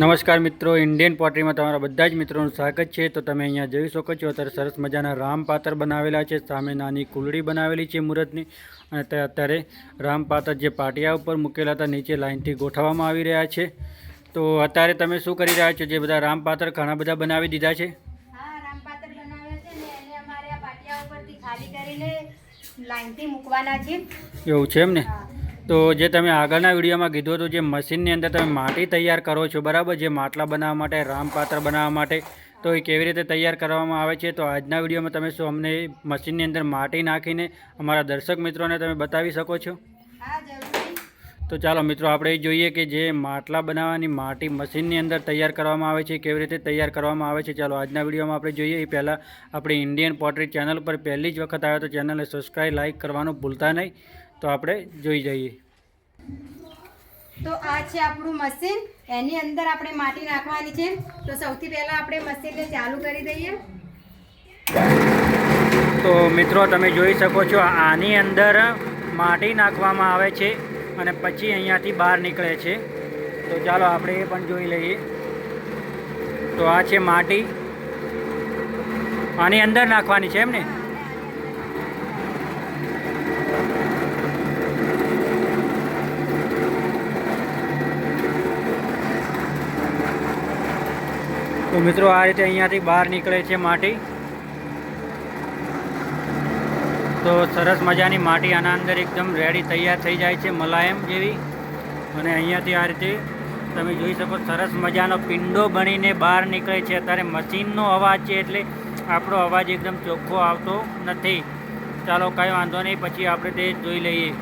નમસ્કાર મિત્રો, ઇન્ડિયન પોટરીમાં તમારા બધા જ મિત્રોનું સ્વાગત છે। તો તમે અહીંયા જોઈ શકો છો અત્યારે સરસ મજાના રામપાત્ર બનાવેલા છે। સામે નાની કુલડી બનાવેલી છે મુહૂર્તની, અને અત્યારે રામપાત્ર જે પાટિયા ઉપર મૂકેલા હતા નીચે લાઇનથી ગોઠવવામાં આવી રહ્યા છે। તો અત્યારે તમે શું કરી રહ્યા છો? જે બધા રામપાત્ર ઘણા બધા બનાવી દીધા છે। હા, રામપાત્ર બનાવ્યા છે ને એને અમારે આ પાટિયા ઉપરથી ખાલી કરીને લાઇનથી મૂકવાના છે। એવું છે એમ ને? તો જે તમે આગળના વિડીયોમાં કીધું હતું, જે મશીનની અંદર તમે માટી તૈયાર કરો છો, બરાબર, જે માટલા બનાવવા માટે, રામપાત્ર બનાવવા માટે, તો એ કેવી રીતે તૈયાર કરવામાં આવે છે, તો આજના વિડીયોમાં તમે શું અમને મશીનની અંદર માટી નાખીને અમારા દર્શક મિત્રોને તમે બતાવી શકો છો? હા, જરૂર। તો ચાલો મિત્રો, આપણે જોઈએ કે જે માટલા બનાવવાની માટી મશીનની અંદર તૈયાર કરવામાં આવે છે, કેવી રીતે તૈયાર કરવામાં આવે છે। ચાલો આજના વિડીયોમાં આપણે જોઈએ। એ પહેલાં આપણી ઇન્ડિયન પોટરી ચેનલ પર પહેલી જ વખત આવ્યો તો ચેનલને સબસ્ક્રાઈબ, લાઇક કરવાનું ભૂલતા નહીં। તો આપણે જોઈ જઈએ। તો આ છે આપણું મશીન, એની અંદર આપણે માટી નાખવાની છે। તો સૌથી પહેલા આપણે મશીનને ચાલુ કરી દઈએ। તો મિત્રો, તમે જોઈ શકો છો આની અંદર માટી નાખવામાં આવે છે અને પછી અહીંયાથી બહાર નીકળે છે। તો ચાલો આપણે એ પણ જોઈ લઈએ। તો આ છે માટી, આની અંદર નાખવાની છે એમ ને? તો મિત્રો, આ રીતે અહીંયાથી બહાર નીકળે છે માટી। તો સરસ મજાની માટી આના અંદર એકદમ રેડી તૈયાર થઈ જાય છે, મલાયમ જેવી। અને અહીંયાથી આ રીતે તમે જોઈ શકો, સરસ મજાનો પિંડો બનીને બહાર નીકળે છે। અત્યારે મશીનનો અવાજ છે એટલે આપણો અવાજ એકદમ ચોખ્ખો આવતો નથી। ચાલો, કાંઈ વાંધો નહીં, પછી આપણે તે જોઈ લઈએ।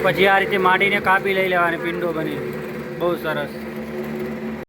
પછી આ રીતે માટીને કાપી લઈ લેવાની પિંડો બની, બહુ સરસ।